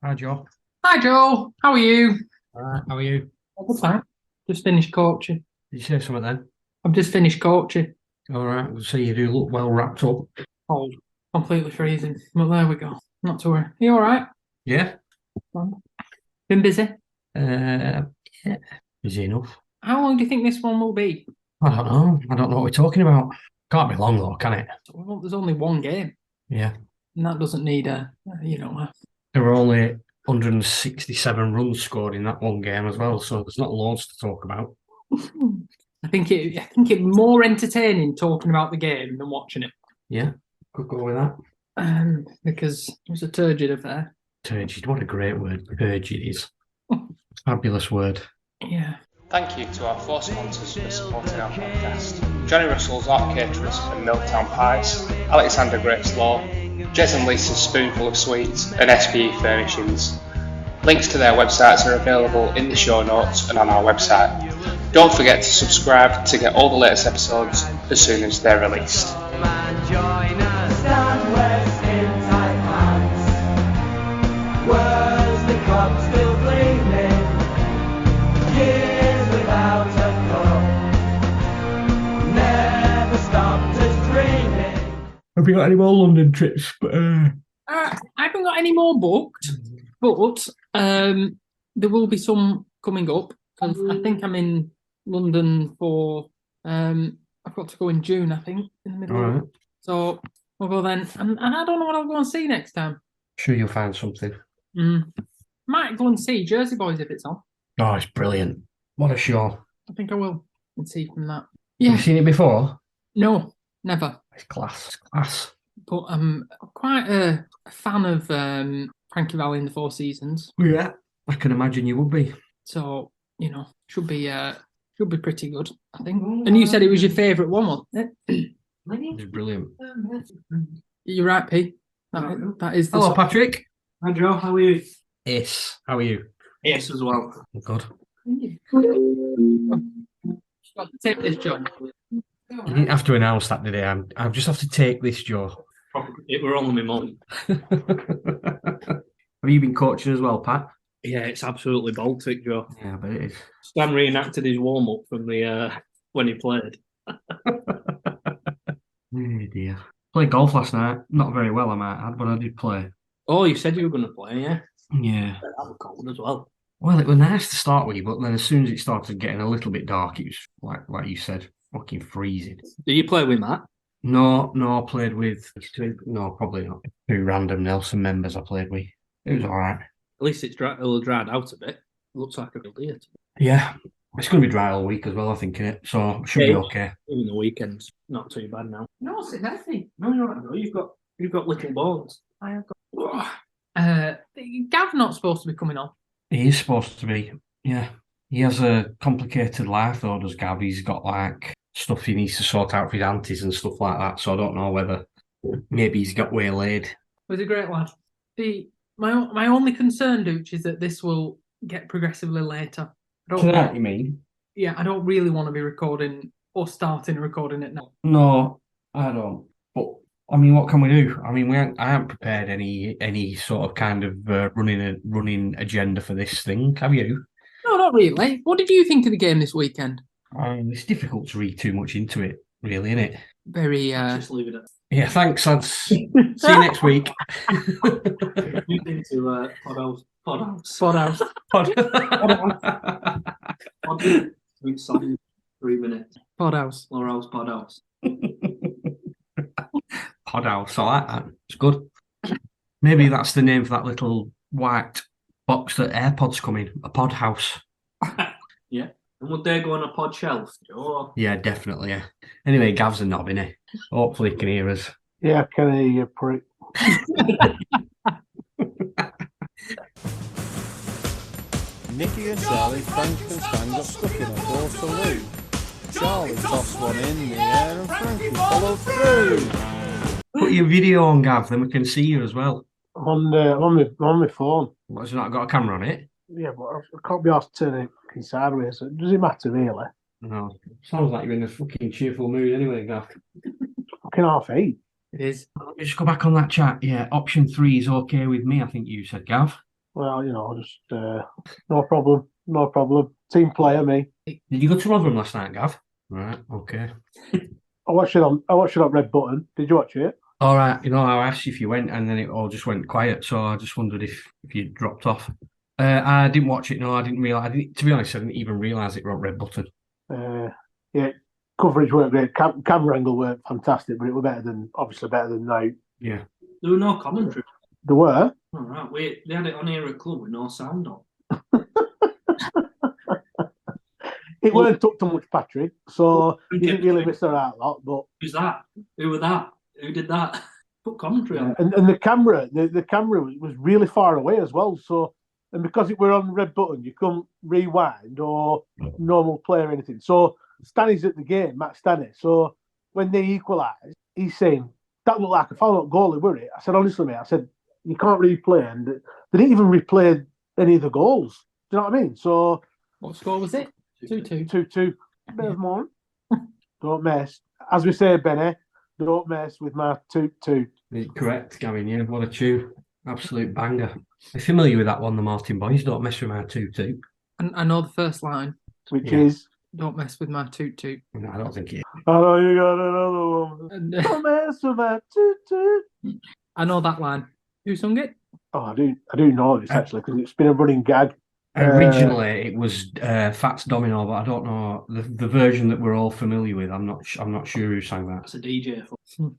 Hi, Joe. Hi Joe, how are you? How are you? Good, thanks. Just finished coaching. Did you say something then? I've just finished coaching. All right. We'll see you do look well wrapped up. Cold, completely freezing. But there we go. Not to worry. You all right? Yeah. Been busy? Uh, yeah. Busy enough. How long do you think this one will be? I don't know. I don't know what we're talking about. Can't be long though, can it? Well, there's only one game, Yeah. and that doesn't need a. There were only 167 runs scored in that one game as well, so there's not loads to talk about. I think it more entertaining talking about the game than watching it. Yeah. Could go with that. Because it was a turgid affair. Turgid. What a great word. Turgid is. Fabulous word. Yeah. Thank you to our 4 sponsors for supporting our podcast. Johnny Russell's Art Caterers and Milltown Pies, Alexander Grace Law, Jez and Lisa's Spoonful of Sweets, and SPE Furnishings. Links to their websites are available in the show notes and on our website. Don't forget to subscribe to get all the latest episodes as soon as they're released. Have you got any more London trips? I haven't got any more booked, but there will be some coming up. Because I think I'm in London for. I've got to go in June, I think, in the middle. All right. So we'll go then, and I don't know what I'll go and see next time. Sure, you'll find something. Might go and see Jersey Boys if it's on. Oh, it's brilliant. What a show. I think I will and see from that. Have Yeah. you seen it before? No, never. It's class. It's class. But I'm quite a fan of Frankie Valli in the Four Seasons. Yeah. I can imagine you would be. So, should be pretty good, I think. And you said it was your favourite one, wasn't it? It's brilliant. You're right, P. That is the Hello, Patrick. Hi Joe, how are you? Yes. How are you? Yes, as well. Good. Got to take this, John. You didn't have to announce that today. I just have to take this, Joe. It were only my mum. Have you been coaching as well, Pat? Yeah, it's absolutely Baltic, Joe. Yeah, I bet it is. Stan reenacted his warm up from the when he played. Oh dear. Played golf last night. Not very well, I might add, but I did play. Oh, you said you were going to play, yeah? Yeah. That was cold as well. Well, it was nice to start with, but then as soon as it started getting a little bit dark, it was like you said, fucking freezing. Do you play with Matt? No, I played with no, probably not. 2 random Nelson members I played with. It was all right. At least it'll dried out a bit. Looks like a good idea. Yeah, it's going to be dry all week as well, I think, innit? So it should be okay. Even the weekend's not too bad now. No, sit healthy. No, you're right, Joe. You've got little bones. I have got. Gav not supposed to be coming on. He is supposed to be, yeah. He has a complicated life though, does Gav. He's got like stuff he needs to sort out for his aunties and stuff like that. So I don't know whether maybe he's got waylaid. Was a great lad. My only concern, Dooch, is that this will get progressively later. Tonight, you mean? Yeah, I don't really want to be recording or starting recording it now. No, I don't. But I mean, what can we do? I mean, I haven't prepared any sort of kind of running agenda for this thing. Have you? No, not really. What did you think of the game this weekend? It's difficult to read too much into it, really, isn't it? Very. Just leave it at. Yeah, thanks, lads. See you next week. You into Podhouse. Sweet song, 3 minutes. Podhouse. Lowerhouse. Podhouse, I like that. It's good. Maybe that's the name for that little white box that AirPods come in. A pod house. Yeah. And would they go on a pod shelf? Oh. Yeah, definitely. Yeah. Anyway, Gav's a knob, innit? Hopefully he can hear us. Yeah, I can hear you, prick. Nicky and Charlie, Frank and Stan got stuck in a water loop. Charlie tossed one in the air and Frankie followed through. Put your video on, Gav, then we can see you as well. I'm on my phone. What, has it not got a camera on it? Yeah, but I can't be asked to turn it sideways. So does it matter, really? No. Sounds like you're in a fucking cheerful mood anyway, Gav. Fucking 8:30. It is. Let me just go back on that chat. Yeah, option 3 is okay with me, I think you said, Gav. Well, just no problem, no problem. Team player, me. Did you go to Rotherham last night, Gav? Right, okay. I watched it on Red Button. Did you watch it? All right, I asked you if you went, and then it all just went quiet. So I just wondered if you dropped off. I didn't watch it. No, I didn't realize. To be honest, I didn't even realize it were on Red Button. Yeah, coverage weren't great. Camera angle weren't fantastic, but it was obviously better than now. Yeah. There were no commentary. There were. All right, they had it on here at club with no sound on. It weren't up to much, Patrick, so you didn't really miss her out a lot. But who's that? Who were that? Who did that? Put commentary on. And the camera, the camera was really far away as well. So, and because it were on Red Button, you couldn't rewind or normal play or anything. So Stanny's at the game, Matt Stanny. So when they equalised, he's saying that looked like a foul goalie, were it? I said, honestly, mate, you can't replay, and they didn't even replay any of the goals. Do you know what I mean? So what score was it? 2-2. 2-2. Bit of more. Don't mess. As we say, Benny, don't mess with my 2-2. Correct, Gavin. Yeah, what a tune. Absolute banger. I'm familiar with that one, the Martin Boys. Don't mess with my 2-2. And I know the first line, which is don't mess with my 2-2. No, I don't think it is. I know you got another one. Don't mess with my 2-2. I know that line. Who sung it? Oh, I do know this actually because it's been a running gag. Originally, it was Fats Domino, but I don't know the version that we're all familiar with. I'm not sure who sang that. That's a DJ.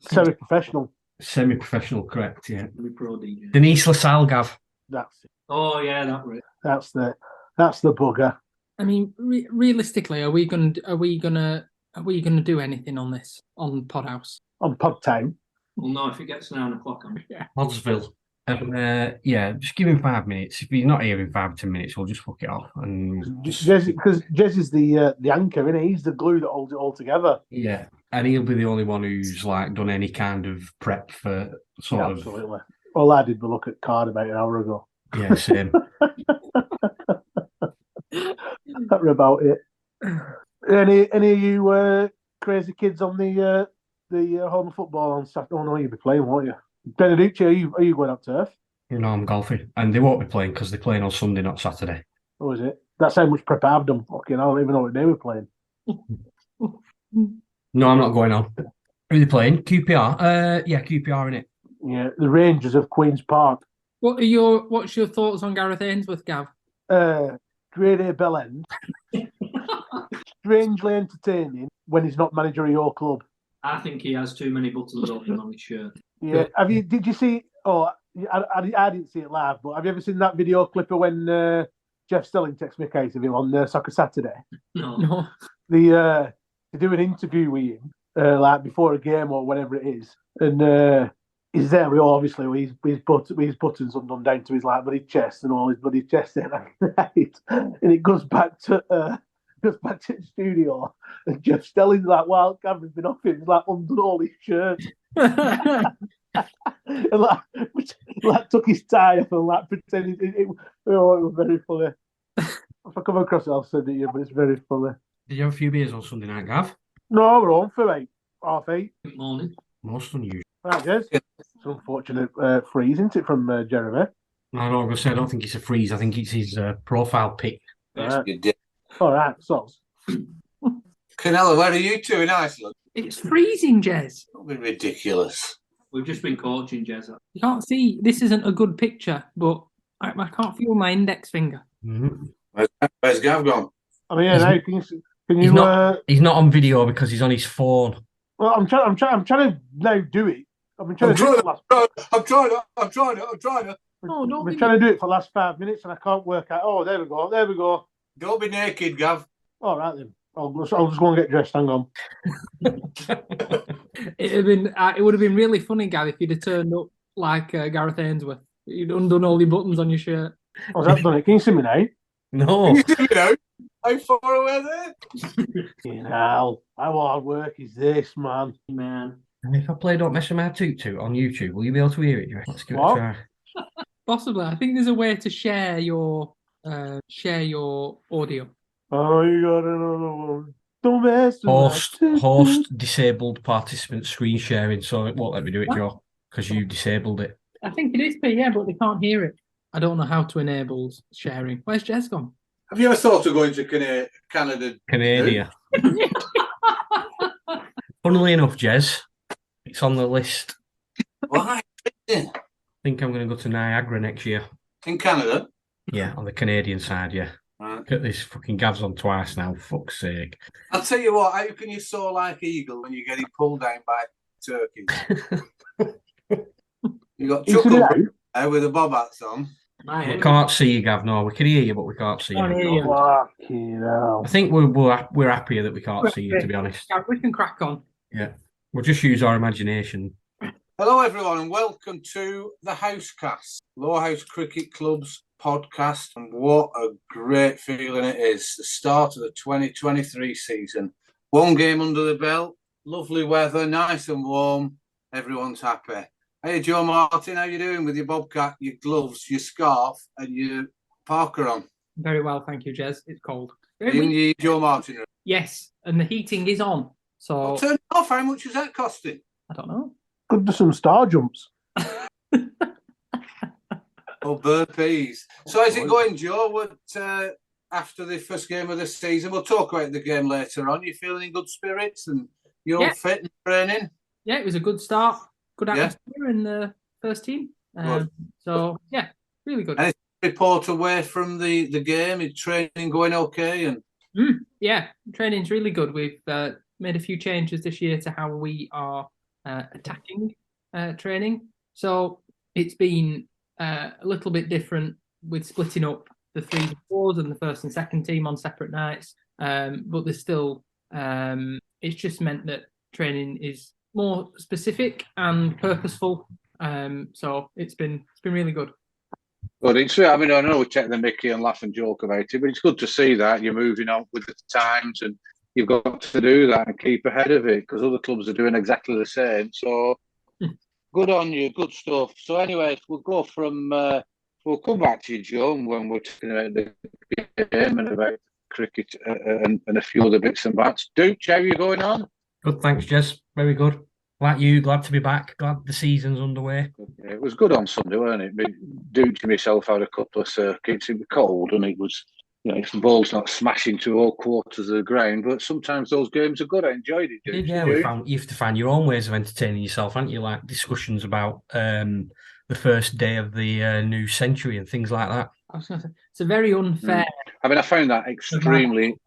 Semi-professional. Semi-professional, correct? Yeah. Pro DJ. Denise LaSalle, Gav. That's it. Oh yeah, that right. That's the bugger. I mean, realistically, are we gonna do anything on this on Podhouse? On Pod Time? Well, no. If it gets 9 o'clock, Podsville. Yeah, just give him 5 minutes. If he's not here in 5 or 10 minutes, we'll just fuck it off. And because Jez is the anchor, isn't he? He's the glue that holds it all together. Yeah, and he'll be the only one who's like done any kind of prep for Absolutely. All I did was look at card about an hour ago. Yeah, same. That's about it. Any of you crazy kids on the home football on Saturday? Oh no, you'll be playing, won't you? Benedict, are you going up turf? I'm golfing, and they won't be playing because they're playing on Sunday, not Saturday. Oh, is it? That's how much prep I've done. Fucking, I don't even know what they were playing. No, I'm not going on. Who are they playing? QPR. Yeah, QPR in it. Yeah, the Rangers of Queen's Park. What's your thoughts on Gareth Ainsworth, Gav? Grade A bell end. Strangely entertaining when he's not manager of your club. I think he has too many buttons open on his shirt. Yeah. Did you see? Oh, I didn't see it live, but have you ever seen that video clip of when Jeff Stelling takes me a case of him on Soccer Saturday? No. They do an interview with him like before a game or whatever it is, and he's there with obviously with his buttons undone down to his like bloody chest and all his bloody chest there, right? And it goes back to the studio, and Jeff Stelling's like, "Wow, camera's been off him." He's like undone all his shirt. And like took his tie off and like pretended it was very funny. If I come across it, I'll send it to you, but it's very funny. Did you have a few beers on Sunday night, Gav? No, we're on for 8:30. Good morning. Most unusual. Right, yes. It's an unfortunate freeze, isn't it, from Jeremy? I know, I don't think it's a freeze. I think it's his profile pic. Right. All right, so. Canella, where are you two in Iceland? It's freezing, Jez. Don't be ridiculous. We've just been coaching, Jez. You can't see. This isn't a good picture, but I can't feel my index finger. Mm-hmm. Where's Gav gone? I mean, yeah, now can you? He's not on video because he's on his phone. Well, I'm trying to now do it. I'm trying to do it for the last 5 minutes and I can't work out. Oh, there we go. Don't be naked, Gav. All right then. I'll just go and get dressed. Hang on. It would have been really funny, Gav, if you'd have turned up like Gareth Ainsworth. You'd undone all your buttons on your shirt. Oh, I've done it. Can you see me now? No. Can you see me now? How far away there? You know, how hard work is this, man? And if I play Don't Mess With My Toot Toot on YouTube, will you be able to hear it? Let's give it a try. Possibly. I think there's a way to share your audio. Oh, you got another one. Don't mess with Host disabled participant screen sharing, so it won't let me do it, Joe, because you disabled it. I think it is, yeah, but they can't hear it. I don't know how to enable sharing. Where's Jez gone? Have you ever thought of going to Canada? Canada. Funnily enough, Jez, it's on the list. Why? I think I'm going to go to Niagara next year. In Canada? Yeah, on the Canadian side, yeah. Right. Get this fucking Gav's on twice now, fuck's sake. I'll tell you what, how can you soar like eagle when you're getting pulled down by turkeys? You got Chuckle there with the bob hats on. We can't see you, Gav, no. We can hear you, but we can't see you. Fucking hell. I think we're happier that we can't see you, to be honest. Yeah, we can crack on. Yeah. We'll just use our imagination. Hello, everyone, and welcome to the Housecast, Lowerhouse Cricket Club's podcast. And what a great feeling it is. The start of the 2023 season. One game under the belt, lovely weather, nice and warm. Everyone's happy. Hey, Joe Martin, how you doing with your bobcat, your gloves, your scarf, and your parker on? Very well, thank you, Jez. It's cold. In your Joe Martin room? Yes, and the heating is on. So Well, turn it off. How much is that costing? I don't know. Could do some star jumps. Oh, burpees. So how's it going, Joe? What, after the first game of the season, we'll talk about the game later on. You feeling in good spirits and you're all fit and training? Yeah, it was a good start. Good atmosphere in the first team. So, yeah, really good. And report away from the game. Is training going okay? And yeah, training's really good. We've made a few changes this year to how we are attacking training. So it's been a little bit different with splitting up the 3s and 4s and the first and second team on separate nights. But there's still, it's just meant that training is more specific and purposeful. So it's been really good. But it's, I mean, I know we take the mickey and laugh and joke about it, but it's good to see that you're moving on with the times and you've got to do that and keep ahead of it because other clubs are doing exactly the same. So good on you, good stuff. So anyway, we'll go from, we'll come back to you, Joe, when we're talking about the game and about cricket and a few other bits and bats. Duke, how are you going on? Good, thanks, Jez. Very good. Like you, glad to be back. Glad the season's underway. Yeah, it was good on Sunday, wasn't it? Duke to myself had a couple of circuits. It was cold and it was, you know, if the ball's not smashing to all quarters of the ground, but sometimes those games are good. I enjoyed it. Duke. Yeah, you have to find your own ways of entertaining yourself, haven't you? Like discussions about the first day of the new century and things like that. I was going to say, it's a very unfair. I mean, I found that extremely.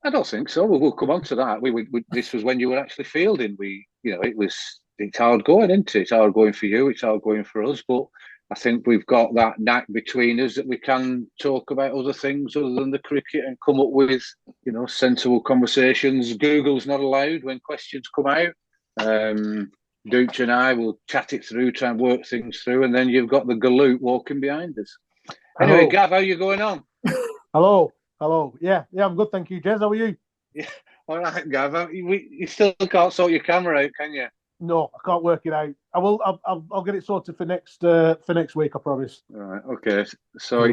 I don't think so. We'll come on to that. We this was when you were actually fielding. It's hard going, isn't it? It's hard going for you. It's hard going for us. But I think we've got that knack between us that we can talk about other things other than the cricket and come up with, you know, sensible conversations. Google's not allowed when questions come out. Duke and I will chat it through, try and work things through, and then you've got the galoot walking behind us. Anyway, Gav, how are you going on? Hello. Yeah, I'm good, thank you, Jez. How are you? Yeah, all right, Gav. You still can't sort your camera out, can you? No, I can't work it out. I will. I'll get it sorted for next week. I promise. All right. Okay. So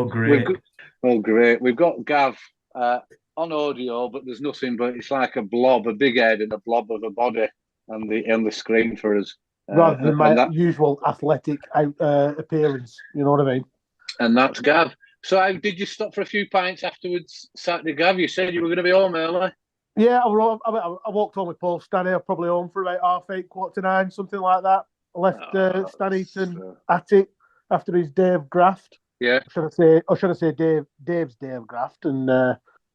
Great. We've got Gav on audio, but there's nothing. But it's like a blob, a big head, and a blob of a body on the screen for us. Rather than my usual athletic appearance, you know what I mean. And that's Gav. So how did you stop for a few pints afterwards, Saturday, Gav? You said you were going to be home early. Yeah, I walked home with Paul Stanley. I'm probably home for about 8:30, 8:45, something like that. I left Stanleyton at it after his day of graft. Yeah. Should I say Dave's day of graft? And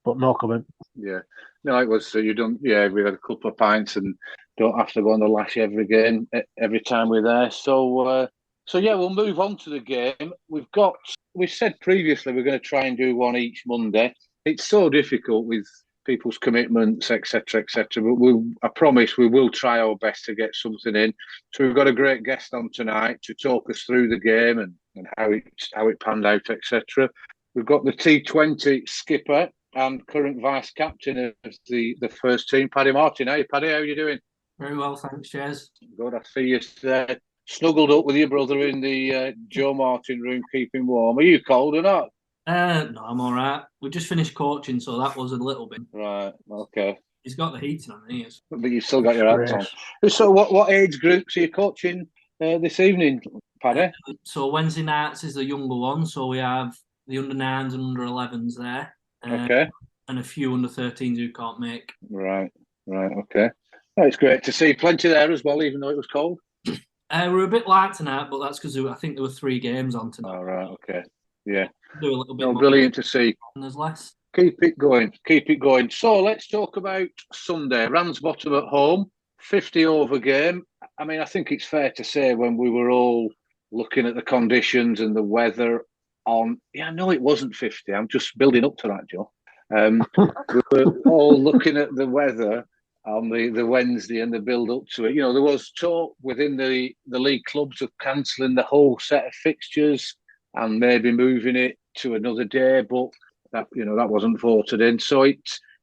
but no comment. Yeah. No, it was. You don't. Yeah, we had a couple of pints and don't have to go on the lash every time we're there. So yeah, we'll move on to the game. We've said previously we're going to try and do one each Monday. It's so difficult with people's commitments, etc., etc. But I promise we will try our best to get something in. So we've got a great guest on tonight to talk us through the game and how it panned out, etc. We've got the T20 skipper and current vice captain of the first team, Paddy Martin. Hey, Paddy, how are you doing? Very well, thanks, Jez. Good. I see you snuggled up with your brother in the Joe Martin room, keeping warm. Are you cold or not? No, I'm all right. We just finished coaching, so that was a little bit. Right. Okay. He's got the heating on, he is. But you've still got your hats on. So what age groups are you coaching this evening, Paddy? So Wednesday nights is the younger one. So we have the under-9s and under-11s there. Okay. And a few under-13s who can't make. Right, okay. Oh, it's great to see plenty there as well, even though it was cold. We're a bit light tonight, but that's because I think there were 3 games on tonight. All right, okay. Yeah. Do a little bit more. Brilliant to see. And there's less. Keep it going. So let's talk about Sunday. Ramsbottom at home, 50 over game. I mean, I think it's fair to say when we were all looking at the conditions and the weather I know it wasn't 50. I'm just building up to that, Joe. We were all looking at the weather on the Wednesday and the build up to it. There was talk within the league clubs of cancelling the whole set of fixtures and maybe moving it to another day, but that wasn't voted in. So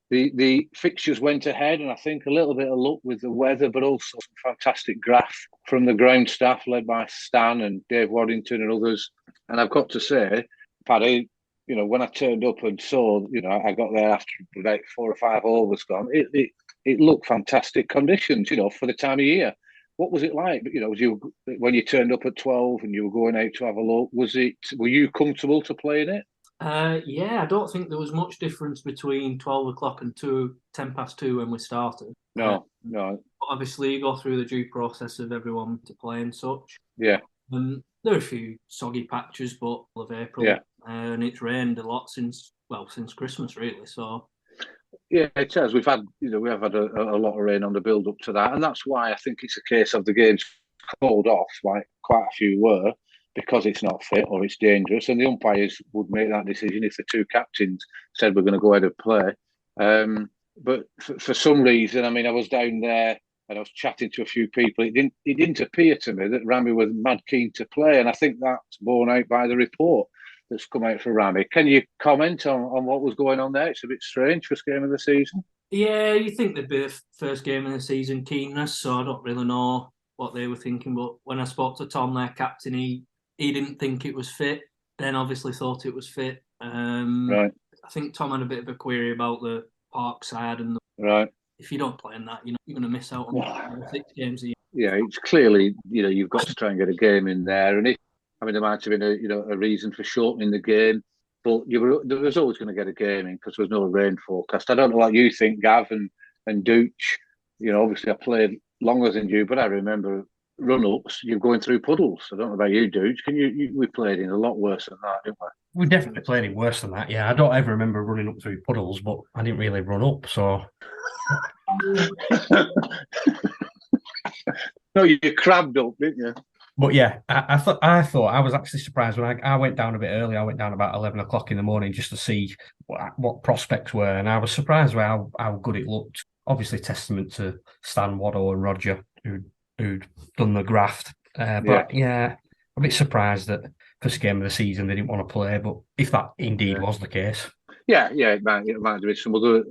the fixtures went ahead, and I think a little bit of luck with the weather, but also some fantastic graph from the ground staff led by Stan and Dave Waddington and others. And I've got to say, Paddy, when I turned up and saw, I got there after about 4 or 5 overs gone. It looked fantastic conditions, for the time of year. What was it like? When you turned up at 12 and you were going out to have a look, were you comfortable to play in it? Yeah, I don't think there was much difference between 12 o'clock and 10 past 2 when we started. No. But obviously, you go through the due process of everyone to play and such. Yeah. There are a few soggy patches, but of April. Yeah. And it's rained a lot since Christmas, really. So. Yeah, it has. We have had a lot of rain on the build up to that, and that's why I think it's a case of the games called off, like quite a few were, because it's not fit or it's dangerous, and the umpires would make that decision if the 2 captains said we're going to go ahead and play. But for some reason, I mean, I was down there and I was chatting to a few people. It didn't appear to me that Rami was mad keen to play, and I think that's borne out by the report that's come out for Rami. Can you comment on what was going on there? It's a bit strange, first game of the season. Yeah, you think there'd be the first game of the season keenness, so I don't really know what they were thinking. But when I spoke to Tom, their captain, he didn't think it was fit. Then obviously thought it was fit. Right. I think Tom had a bit of a query about the park side and right. If you don't play in that, you're going to miss out on 6 games a year. Yeah, it's clearly you've got to try and get a game in there, and there might have been a reason for shortening the game, but there was always going to get a game in because there was no rain forecast. I don't know what you think, Gav and Dooch. Obviously I played longer than you, but I remember run-ups. You're going through puddles. I don't know about you, Dooch. We played in a lot worse than that, didn't we? We definitely played it worse than that. Yeah, I don't ever remember running up through puddles, but I didn't really run up. So. No, you crabbed up, didn't you? But yeah, I thought I was actually surprised when I went down a bit early. I went down about 11 o'clock in the morning just to see what prospects were, and I was surprised with how good it looked. Obviously, testament to Stan, Waddle, and Roger who'd done the graft. But yeah, a bit surprised that first game of the season they didn't want to play. But if that indeed was the case, it might have been some other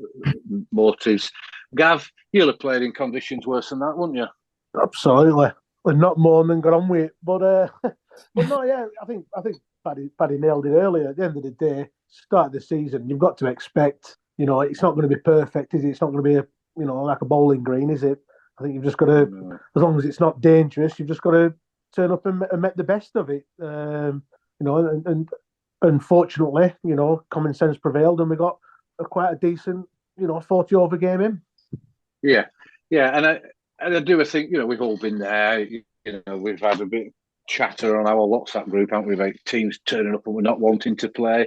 motives. Gav, you'll have played in conditions worse than that, wouldn't you? Absolutely. And not more than got on with it. But no, yeah, I think Paddy nailed it earlier. At the end of the day, start of the season, you've got to expect, it's not going to be perfect, is it? It's not going to be like a bowling green, is it? I think you've just got to, as long as it's not dangerous, you've just got to turn up and make the best of it. And unfortunately, common sense prevailed and we got quite a decent, 40 over game in. Yeah, and I do think we've all been there. We've had a bit of chatter on our WhatsApp group, haven't we, about teams turning up and we're not wanting to play.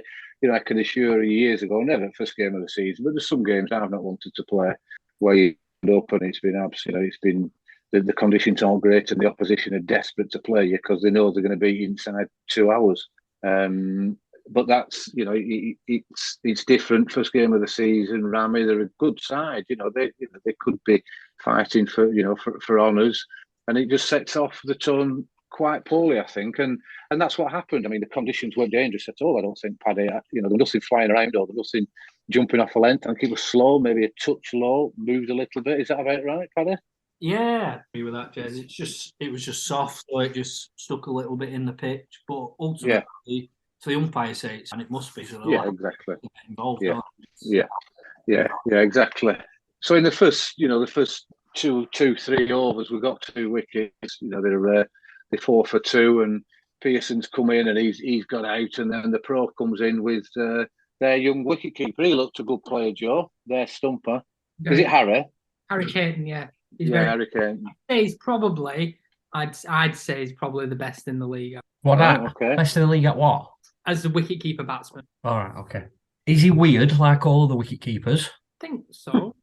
I can assure you years ago, never first game of the season, but there's some games I've not wanted to play where you end up and it's been absolutely, it's been the conditions aren't great and the opposition are desperate to play you because they know they're going to be inside 2 hours. But that's it's different. First game of the season, Rami, they're a good side. They could be fighting for honours, and it just sets off the tone quite poorly, I think. And that's what happened. I mean, the conditions weren't dangerous at all. I don't think, Paddy. There was nothing flying around or there was nothing jumping off a length. I think it was slow, maybe a touch low, moved a little bit. Is that about right, Paddy? Yeah, I agree with that, Jez. It was just soft, so it just stuck a little bit in the pitch. But ultimately, for the umpire sakes, and it must be. So exactly. Involved, yeah, exactly. So in the first 2-3 overs, we got 2 wickets. They're 4 for 2, and Pearson's come in and he's got out, and then the pro comes in with their young wicketkeeper. He looked a good player, Joe. Their stumper. Is it Harry? Harry Caton, yeah. Harry Caton. He's probably, I'd say he's probably the best in the league. What okay. Best in the league at what? As the wicketkeeper batsman. All right, okay. Is he weird like all the wicket keepers? I think so.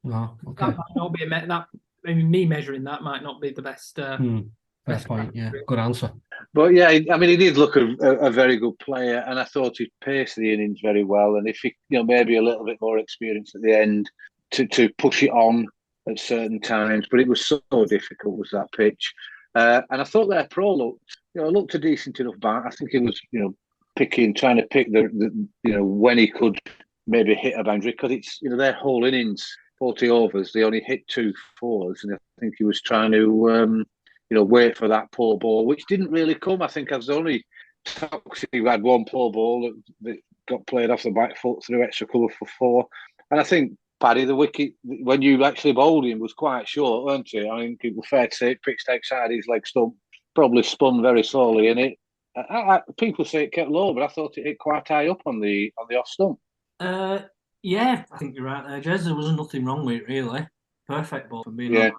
No, okay. That might not be me measuring that might not be the best. Fair point. Yeah, good answer. But yeah, I mean, he did look a very good player, and I thought he paced the innings very well. And if he, maybe a little bit more experience at the end to push it on at certain times, but it was so difficult, was that pitch. And I thought their pro looked a decent enough bat. I think he was, trying to pick the when he could maybe hit a boundary, because it's their whole innings, 40 overs, they only hit 2 fours, and I think he was trying to wait for that poor ball, which didn't really come. I think I was only Toxie who had one poor ball that got played off the back foot through extra cover for 4. And I think Paddy, the wicket, when you actually bowled him, was quite short, weren't it? I think it was fair to say it pitched outside his leg stump, probably spun very slowly in it. People say it kept low, but I thought it hit quite high up on the off stump. Yeah, I think you're right there, Jez. There was nothing wrong with it, really. Perfect ball for being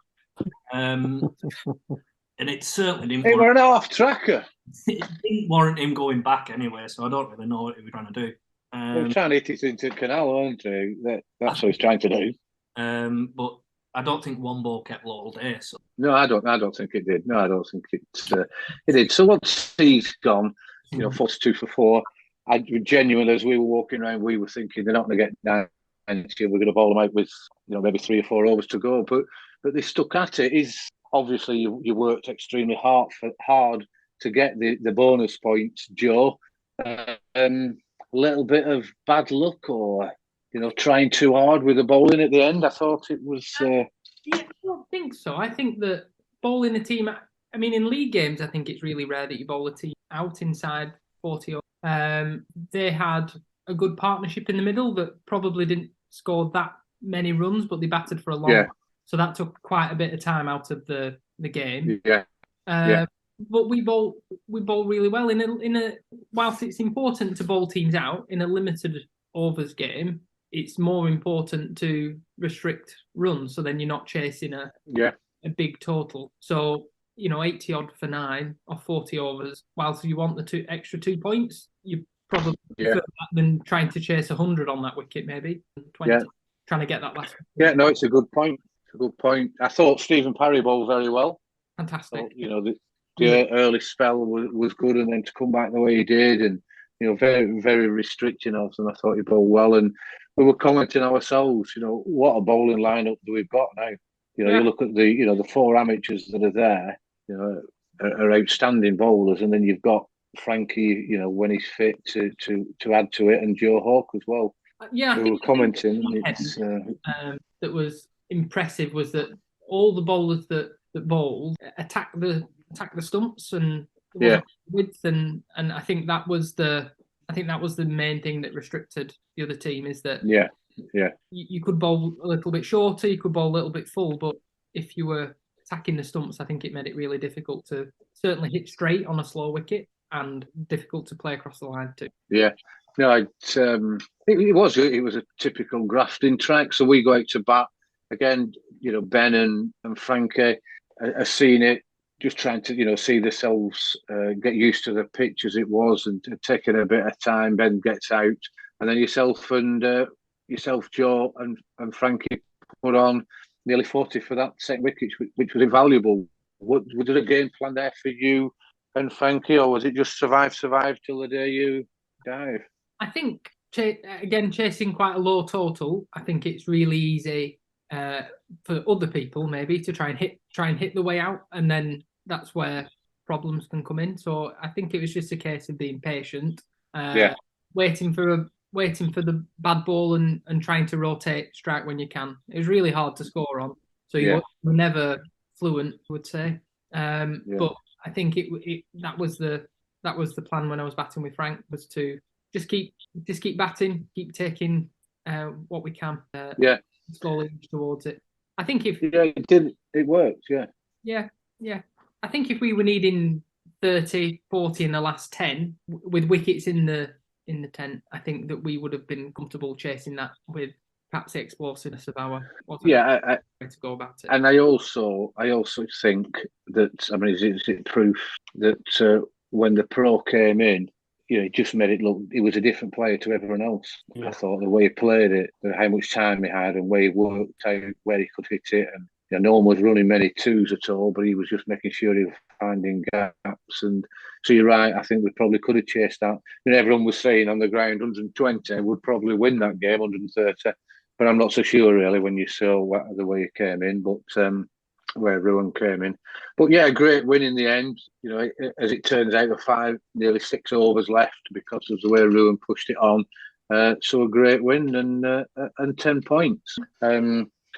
and it certainly didn't. It were an half tracker. It didn't warrant him going back anyway, so I don't really know what he was trying to do. He was trying to hit it into the canal, weren't he? That's what he's trying to do. But I don't think one ball kept low all day. So. No, I don't think it did. No, I don't think it did. So once he's gone, 42 for 4. I genuinely, as we were walking around, we were thinking they're not going to get 90. We're going to bowl them out with maybe 3 or 4 overs to go. But they stuck at it. Is obviously you worked extremely hard to get the bonus points, Joe. A little bit of bad luck, or trying too hard with the bowling at the end. I thought it was. Yeah, I don't think so. I think that bowling a team. I mean, in league games, I think it's really rare that you bowl a team out inside 40. They had a good partnership in the middle that probably didn't score that many runs, but they batted for a long time. So that took quite a bit of time out of the game. But we bowl really well in a whilst it's important to bowl teams out in a limited overs game, it's more important to restrict runs, so then you're not chasing a big total. So 80 odd for 9 or 40 overs, whilst you want the extra 2 points, you probably prefer that than trying to chase 100 on that wicket, maybe 20, trying to get that last. Yeah, no, it's a good point. It's a good point. I thought Stephen Parry bowled very well. Fantastic. So, the early spell was good, and then to come back the way he did, and very, very restricting of them. I thought he bowled well, and we were commenting ourselves. What a bowling lineup that we've got now. You look at the 4 amateurs that are there. Are outstanding bowlers, and then you've got Frankie. When he's fit to add to it, and Joe Hawke as well. Yeah, we were commenting. That was impressive was that all the bowlers that bowled attack the stumps and width, and I think that was the main thing that restricted the other team, is that you could bowl a little bit shorter, you could bowl a little bit full, but if you were attacking the stumps, I think it made it really difficult to certainly hit straight on a slow wicket, and difficult to play across the line too. Yeah, no, it was a typical grafting track. So we go out to bat again. Ben and Frankie are seeing it, just trying to see themselves get used to the pitch as it was, and taking a bit of time. Ben gets out, and then yourself, Joe, and Frankie put on nearly 40 for that second wicket, which was invaluable. Was there a game plan there for you and Frankie, or was it just survive till the day you dive? I think chasing quite a low total, I think it's really easy for other people maybe to try and hit the way out, and then that's where problems can come in. So I think it was just a case of being patient, waiting for the bad ball and trying to rotate strike when you can. It was really hard to score on, so you were never fluent, I would say. But I think that was the plan when I was batting with Frank, was to just keep batting, keep taking what we can, slowly towards it. I think if it worked. Yeah. I think if we were needing 30, 40 in the last 10 with wickets in the 10, I think that we would have been comfortable chasing that with perhaps the explosiveness of our way to go about it. And I also think that, I mean, is it proof that when the pro came in, it just made it look, he was a different player to everyone else. Yeah. I thought the way he played it, how much time he had and where he worked, where he could hit it. And no one was running many twos at all, but he was just making sure he was finding gaps. And so you're right, I think we probably could have chased that. Everyone was saying on the ground 120 would probably win that game, 130. But I'm not so sure really when you saw the way he came in, but where Ruan came in. But yeah, a great win in the end. As it turns out, nearly 6 overs left because of the way Ruan pushed it on. So a great win and 10 points.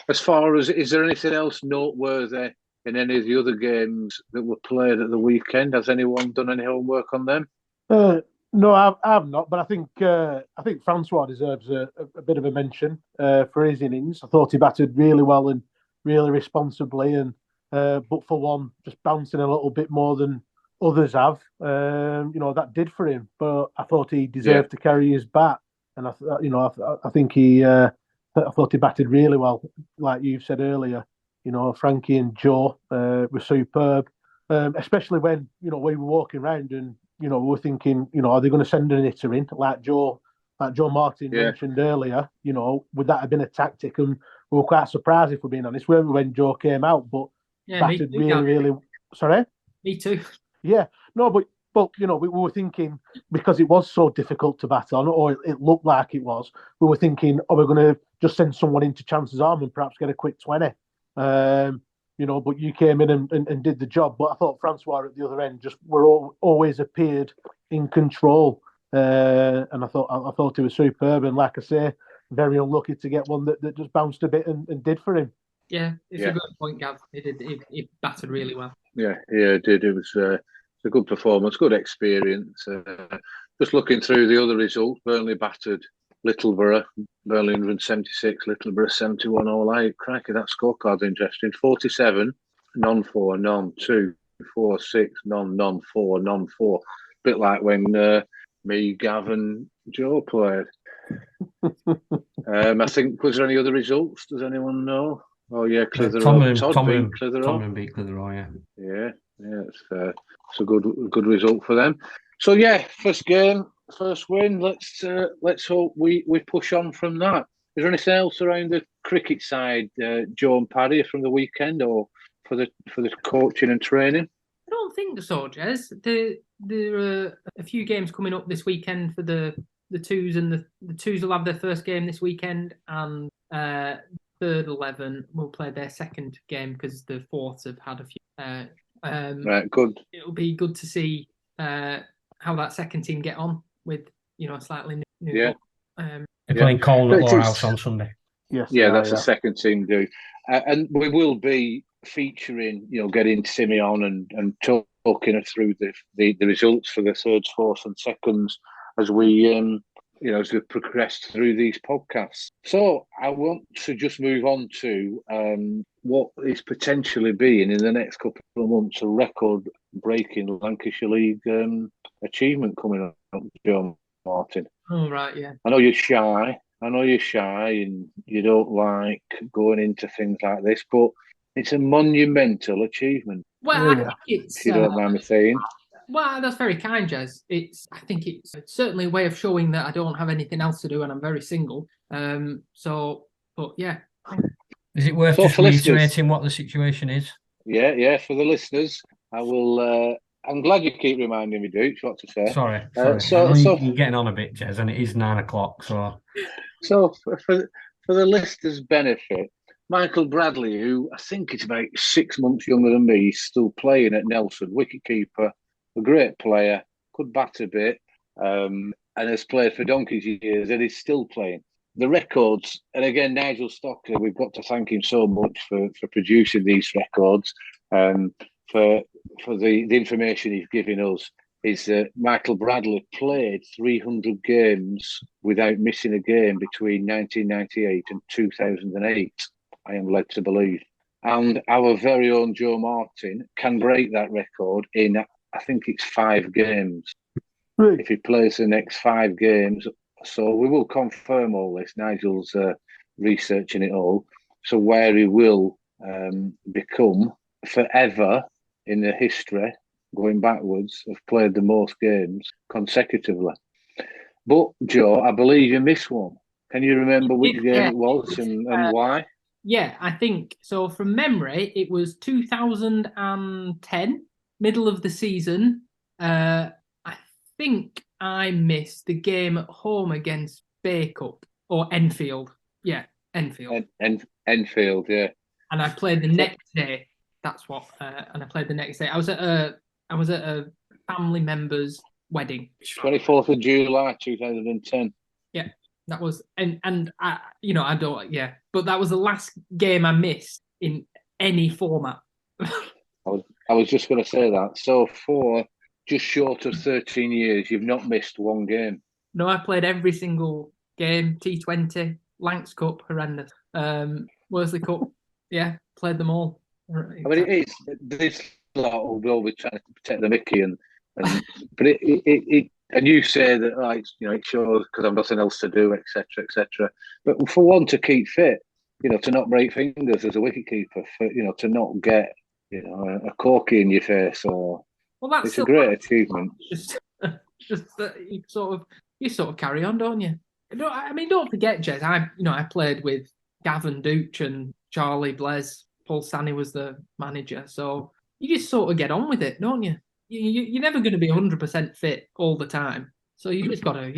As far as, is there anything else noteworthy in any of the other games that were played at the weekend? Has anyone done any homework on them? No, I've not, but I think Francois deserves a bit of a mention for his innings. I thought he batted really well and really responsibly, and but for one, just bouncing a little bit more than others have. That did for him. But I thought he deserved to carry his bat, and I think I thought he batted really well, like you've said earlier. Frankie and Joe were superb, especially when we were walking around and we were thinking, are they going to send an hitter in like Joe Martin mentioned earlier? Would that have been a tactic? And we were quite surprised, if we're being honest, when Joe came out, but batted really. Sorry, me too. Yeah, no, but we were thinking, because it was so difficult to bat on, or it looked like it was. We were thinking, we're going to just send someone in to chance his arm and perhaps get a quick 20. But you came in and did the job. But I thought Francois at the other end always appeared in control, and I thought he was superb. And like I say, very unlucky to get one that just bounced a bit and did for him. Yeah, it's a good point, Gav. He batted really well. Yeah, it did. It was a good performance, good experience. Just looking through the other results, Burnley battered Littleborough, Burnley 176, Littleborough 71 all out. Crikey, that scorecard's interesting. 47, non-4, non-2, 4-6, non-4, non-4. Bit like when me, Gav and Joe played. I think, was there any other results? Does anyone know? Oh yeah, Clitheroe. Todd beat Clitheroe, yeah. Yeah, it's a good result for them. So yeah, first game, first win. Let's hope we push on from that. Is there anything else around the cricket side, Joe and Paddy, from the weekend, or for the coaching and training? I don't think so, Jez. There are a few games coming up this weekend for the twos, and the twos will have their first game this weekend, and third 11 will play their second game because the fourths have had a few. Right, good. It'll be good to see how that second team get on with a slightly new. Yeah. They're playing Colne at Lowerhouse on Sunday. Yes. Yeah, that's the second team do, and we will be featuring, getting Timmy on and talking her through the results for the thirds, fourths, and seconds as we as we progress through these podcasts. So I want to just move on to what is potentially being in the next couple of months a record-breaking Lancashire League achievement coming up, Joe Martin. Oh, right, yeah. I know you're shy and you don't like going into things like this, but it's a monumental achievement. Well, I think it's... If you don't mind me saying. Well, that's very kind, Jez. I think it's certainly a way of showing that I don't have anything else to do and I'm very single. But yeah. Is it worth just reiterating what the situation is? Yeah. For the listeners, I will. I'm glad you keep reminding me, Duke. What to say? Sorry. You're getting on a bit, Jez, and it is 9 o'clock. So for the listeners' benefit, Michael Bradley, who I think is about 6 months younger than me, is still playing at Nelson, wicketkeeper. A great player, could bat a bit, and has played for donkey's years, and is still playing. The records, and again, Nigel Stockley, we've got to thank him so much for producing these records, for the information he's giving us. Is that Michael Bradley played 300 games without missing a game between 1998 and 2008, I am led to believe. And our very own Joe Martin can break that record in I think it's 5 games. Right. If he plays the next 5 games, so we will confirm all this. Nigel's researching it all. So where he will become forever in the history, going backwards, have played the most games consecutively. But Joe, I believe you missed one. Can you remember which game it was and why? Yeah, I think so. From memory, it was 2010, middle of the season. I think I missed the game at home against Bay Cup or Enfield. Yeah, Enfield. Enfield, yeah. And I played the next day. That's what. And I played the next day. I was at a family member's wedding. 24th of July, 2010. Yeah, that was and I I don't but that was the last game I missed in any format. I was just going to say that. So for just short of 13 years, you've not missed one game. No, I played every single game. T20, Lancs Cup, horrendous. Worsley Cup, yeah, played them all. I mean, it's this lot will be trying to protect the Mickey, but and you say that it shows because I've nothing else to do, etc., etc. But for one to keep fit, to not break fingers as a wicketkeeper, to not get a corky in your face, or it's a great achievement. Just that you sort of carry on, don't you? Don't forget, Jez. I played with Gavin Dooch and Charlie Blaise. Paul Stanley was the manager, so you just sort of get on with it, don't you? You're never going to be 100% fit all the time, so you just got to,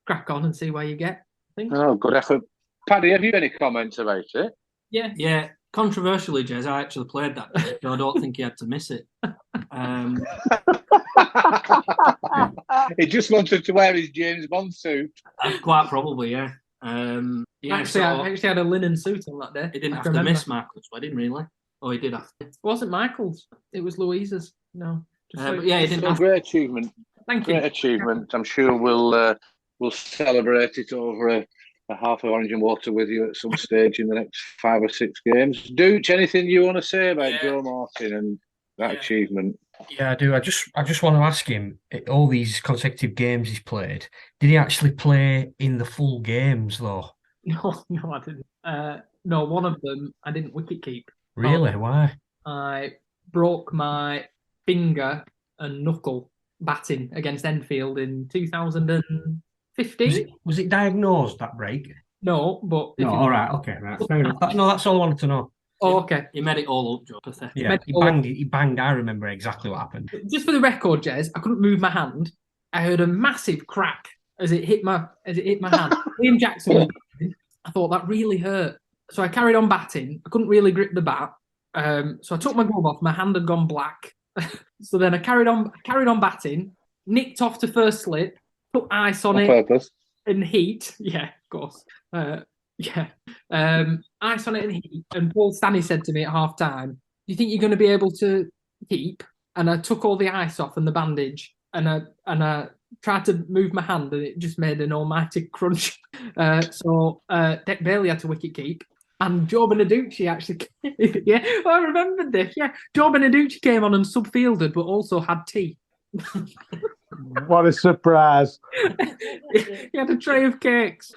crack on and see where you get. I think. Oh, good effort, Paddy. Have you any comments about it? Yeah. Controversially, Jez, I actually played that day, so I don't think he had to miss it. He just wanted to wear his James Bond suit. Quite probably, yeah. Actually, I actually had a linen suit on that day. He didn't have to miss Michael's wedding, really. Oh, he did have to. It wasn't Michael's. It was Louisa's. No. But yeah, he didn't have great achievement. Thank you. Great achievement. I'm sure we'll celebrate it over a half of orange and water with you at some stage in the next 5 or 6 games. Dooch, anything you want to say about Joe Martin and that achievement? Yeah, I do. I just want to ask him, all these consecutive games he's played, did he actually play in the full games though? No, I didn't. No, one of them I didn't wicket keep. Really? Why? I broke my finger and knuckle batting against Enfield in 2015. Was it diagnosed, that break? No, but all right, okay, right. Fair enough. That's all I wanted to know. Oh, okay. He made it all up, Joe. Pathetic. Yeah, he banged. I remember exactly what happened. Just for the record, Jez, I couldn't move my hand. I heard a massive crack as it hit my hand. Liam Jackson. I thought that really hurt, so I carried on batting. I couldn't really grip the bat, so I took my glove off. My hand had gone black. So then I carried on batting. Nicked off to first slip. Put ice on it. Purpose. And heat. Yeah, of course. Ice on it and heat. And Paul Stanley said to me at half time, "Do you think you're going to be able to keep?" And I took all the ice off and the bandage, and I tried to move my hand, and it just made an almighty crunch. So Dick Bailey had to wicket keep, and Joe Beneducci actually. Yeah, I remembered this. Yeah, Joe Beneducci came on and subfielded, but also had tea. What a surprise! He had a tray of cakes.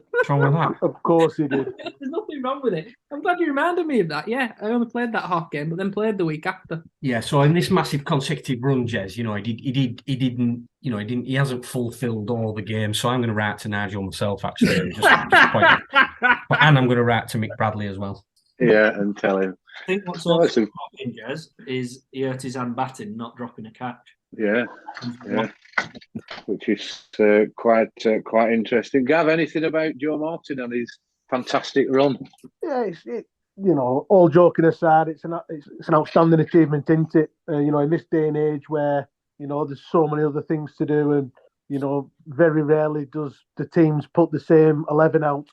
What's wrong with that? Of course he did. There's nothing wrong with it. I'm glad you reminded me of that. Yeah, I only played that half game, but then played the week after. Yeah, so in this massive consecutive run, Jez, he hasn't fulfilled all the games. So I'm going to write to Nigel myself, actually, and and I'm going to write to Mick Bradley as well. Yeah, and tell him. I think what's also shocking, Jez, is he hurt his hand batting, not dropping a catch. Yeah, which is quite interesting. Gav, anything about Joe Martin and his fantastic run? Yeah, all joking aside, it's an outstanding achievement, isn't it? In this day and age where there's so many other things to do, and very rarely does the teams put the same 11 out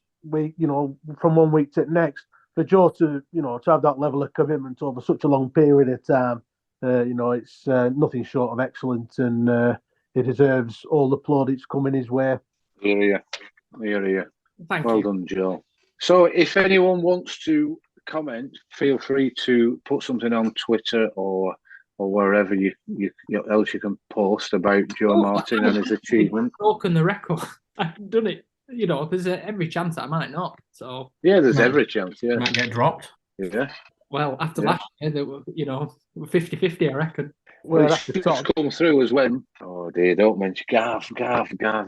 from one week to the next. For Joe to have that level of commitment over such a long period of time, it's nothing short of excellent, and he deserves all the plaudits coming his way. Here. Thank well you. done, Joe. So if anyone wants to comment, feel free to put something on Twitter or or wherever you else you can post about Joe Martin and his achievement. Broken the record. I've done it. There's every chance that I might not. So yeah, there's every chance. Yeah, might get dropped. Yeah. Well, after last year, they were 50-50, I reckon. Well, it's just come through as when. Oh dear, don't mention Gav.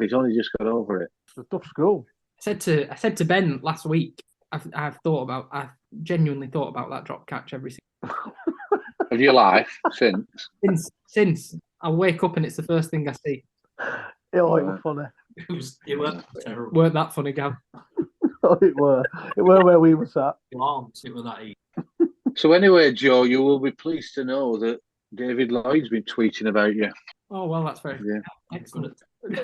He's only just got over it. It's a tough school. I said to Ben last week. I've genuinely thought about that drop catch every single. Of your life since I wake up and it's the first thing I see. It was funny. It weren't terrible. Weren't that funny, Gav? It were where we were sat. It was that easy. So anyway, Joe, you will be pleased to know that David Lloyd's been tweeting about you. Oh well, that's very excellent.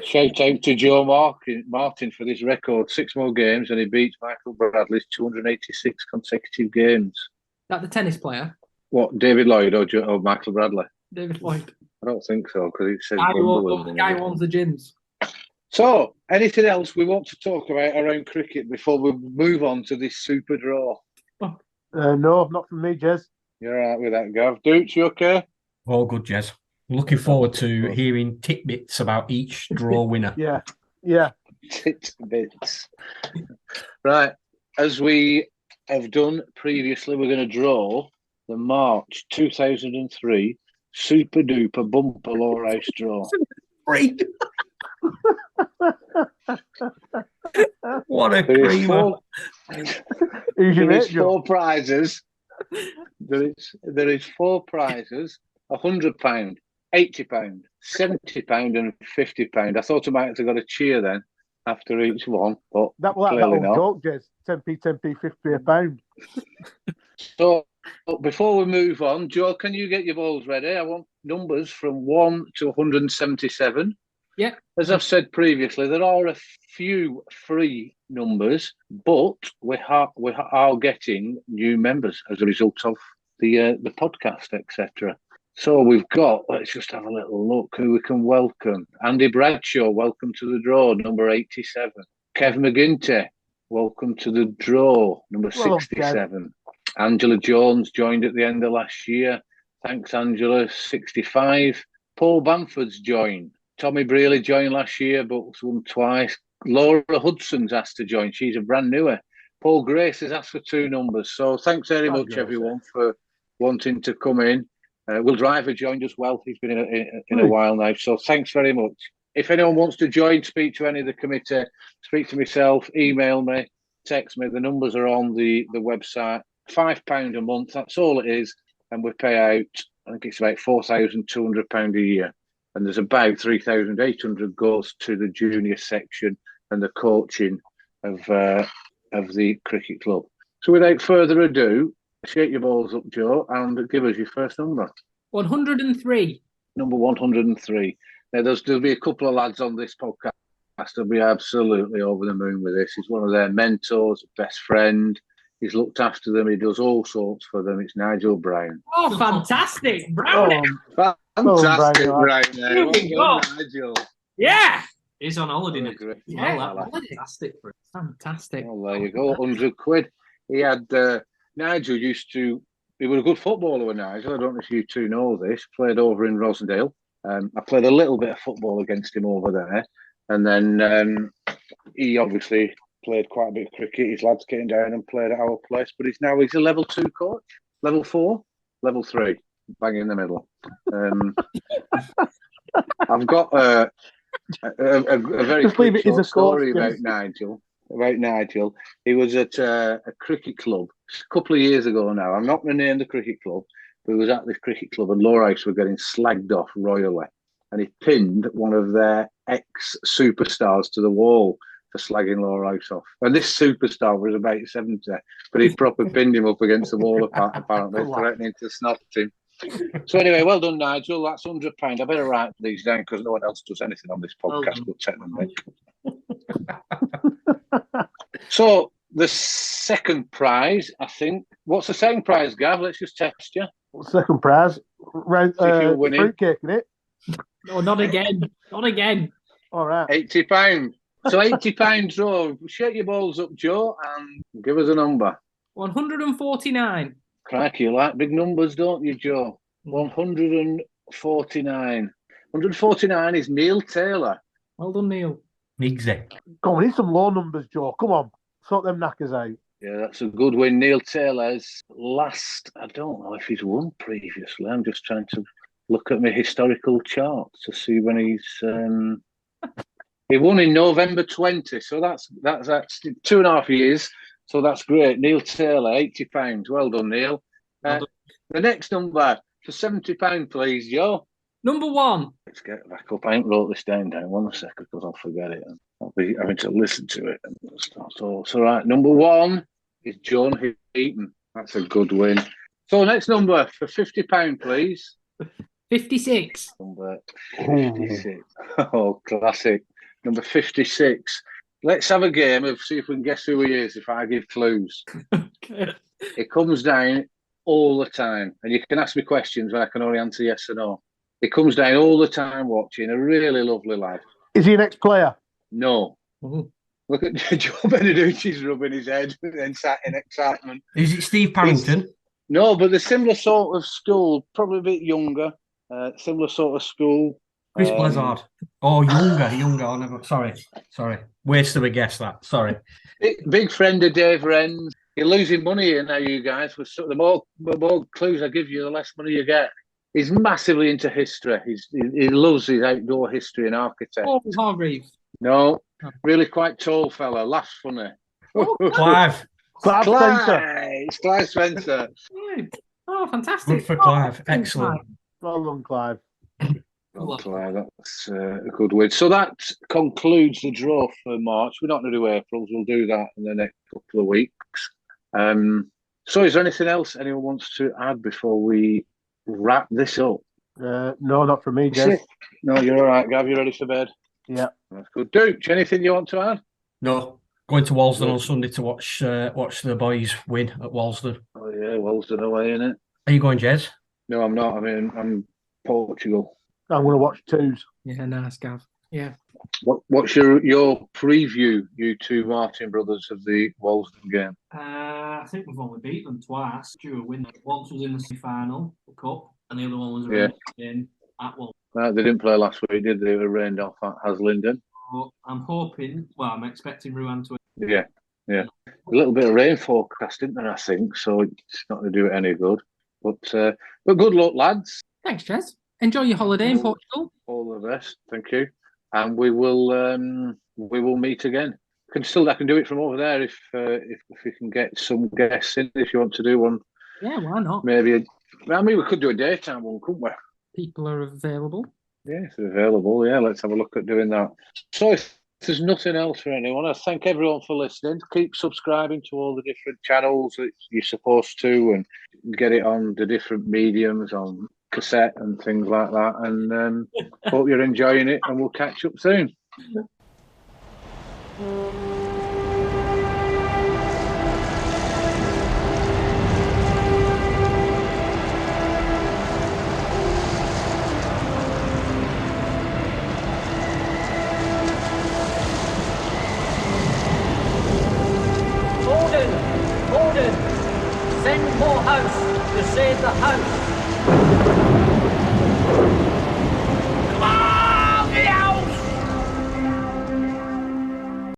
Shout out to Joe Martin for this record: 6 more games, and he beats Michael Bradley's 286 consecutive games. That the tennis player? What, David Lloyd or Michael Bradley? David Lloyd. I don't think so, because he says the guy who owns the gyms. So, anything else we want to talk about around cricket before we move on to this super draw? No, not from me, Jez. You're all right with that, Gav. Dooch, you okay? All good, Jez. Looking forward to hearing tidbits about each draw winner. Yeah. Tidbits. Right. As we have done previously, we're going to draw the March 2003 Super Duper Bumper Lowerhouse draw. What a creamer. There is 4 prizes. There is 4 prizes: £100, £80, £70, and £50. I thought I might have got a cheer then after each one, but clearly not. Joke, Jez. 10p, 10p, 50p a pound. So before we move on, Joe, can you get your balls ready? I want numbers from 1 to 177. Yeah. As I've said previously, there are a few free numbers, but we are getting new members as a result of the podcast, etc. So we've got, let's just have a little look who we can welcome. Andy Bradshaw, welcome to the draw, number 87. Kev McGinty, welcome to the draw, number 67. Angela Jones joined at the end of last year. Thanks, Angela, 65. Paul Bamford's joined. Tommy Brealey joined last year, but won twice. Laura Hudson's asked to join. She's a brand newer. Paul Grace has asked for 2 numbers. So thanks very much, everyone, for wanting to come in. Will Driver joined as well. He's been in a while now. So thanks very much. If anyone wants to join, speak to any of the committee, speak to myself, email me, text me. The numbers are on the website. £5 a month, that's all it is. And we pay out, I think it's about £4,200 a year. And there's about 3,800 goes to the junior section and the coaching of the cricket club. So without further ado, shake your balls up, Joe, and give us your first number. 103. Number 103. Now, there'll be a couple of lads on this podcast that'll be absolutely over the moon with this. He's one of their mentors, best friend. He's looked after them. He does all sorts for them. It's Nigel Brown. Oh, fantastic. Brown. Fantastic, Brown. Nigel. Yeah. He's on holiday next week. Yeah, fantastic for it. Fantastic. Well, there you go. 100 quid. He had, Nigel he was a good footballer with Nigel. I don't know if you two know this. Played over in Rosendale. I played a little bit of football against him over there. And then he obviously played quite a bit of cricket. His lads came down and played at our place, but he's a level 2 coach, level 4, level 3, bang in the middle. I've got a very quick short story about Nigel. He was at a cricket club a couple of years ago now. I'm not going to name the cricket club, but he was at this cricket club and Lowerhouse were getting slagged off royally. And he pinned one of their ex-superstars to the wall for slagging Lowerhouse off. And this superstar was about 70, but he proper pinned him up against the wall, apparently, threatening to snot him. So anyway, well done, Nigel. That's £100. I better write these down because no one else does anything on this podcast. We'll take them. So the second prize, I think. What's the second prize, Gav? Let's just test you. Second prize, fruitcake, isn't it? No, not again. Not again. All right. £80. So £80 draw. Shake your balls up, Joe, and give us a number. 149. Crikey, you like big numbers, don't you, Joe? 149. 149 is Neil Taylor. Well done, Neil. Migsy. Come on, we need some low numbers, Joe. Come on, sort them knackers out. Yeah, that's a good win. Neil Taylor's last, I don't know if he's won previously. I'm just trying to look at my historical chart to see when he's... he won in November 20, so that's 2.5 years. So that's great. Neil Taylor, £80. Well done, Neil. Well done. The next number for £70, please, Joe. Number 1. Let's get back up. I ain't wrote this down. One second, because I'll forget it. I'll be having to listen to it. So right, number 1 is John Heaton. That's a good win. So next number for £50, please. 56. Number 56. Oh, classic. Number 56. Let's have a game of see if we can guess who he is if I give clues. Okay. It comes down all the time. And you can ask me questions where I can only answer yes or no. He comes down all the time watching. A really lovely lad. Is he an ex-player? No. Ooh. Look at Joe Beneducci's rubbing his head and sat in excitement. Is it Steve Parrington? No, but the similar sort of school, probably a bit younger. Similar sort of school. Chris Blizzard. Oh, younger. Oh, never. Sorry. Waste of a guess. That. Sorry. Big friend of Dave Wren's. You're losing money here now, you guys. The more clues I give you, the less money you get. He's massively into history. He loves his outdoor history and architecture. Paul Hargreaves. No, really quite tall fella. Laughs funny. Clive. Spencer. It's Clive Spencer. Oh, fantastic. Good for Clive. Excellent. Well done, Clive. Well, Clive, that's a good win. So that concludes the draw for March. We're not going to do April's. We'll do that in the next couple of weeks. So is there anything else anyone wants to add before we wrap this up? No, not for me, Jez. No, you're all right, Gav. You ready for bed? Yeah. That's good. Duke, anything you want to add? No. Going to Walsden on Sunday to watch the boys win at Walsden. Oh yeah, Walsden away, innit? Are you going, Jez? No, I'm not. I'm Portugal. I'm going to watch twos. Yeah, nice, Gav. Yeah. What's your preview, you two Martin brothers, of the Walsden game? I think we've only beat them twice. Due a win. Once was in the semi-final, the cup, and the other one was a game at Walsden. No, they didn't play last week, did they? They were rained off at Haslingden. So I'm hoping. Well, I'm expecting Rouen to. Yeah. A little bit of rain forecast, isn't there? I think so. It's not going to do it any good. But good luck, lads. Thanks, Jez. Enjoy your holiday in Portugal. All the best. Thank you. And we will meet again. I can do it from over there if we can get some guests in. If you want to do one, Yeah, why not? maybe. We could do a daytime one, couldn't we? People are available. Yeah, it's available. Yeah, let's have a look at doing that. So if there's nothing else for anyone, I thank everyone for listening. Keep subscribing to all the different channels that you're supposed to, and get it on the different mediums, on cassette and things like that. And hope you're enjoying it, and we'll catch up soon. Gordon, send more house to save the house.